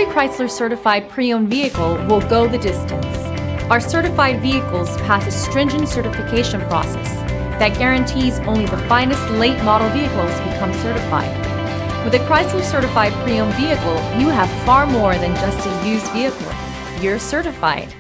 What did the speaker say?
Every Chrysler certified pre-owned vehicle will go the distance. Our certified vehicles pass a stringent certification process that guarantees only the finest late model vehicles become certified. With a Chrysler certified pre-owned vehicle, you have far more than just a used vehicle. You're certified.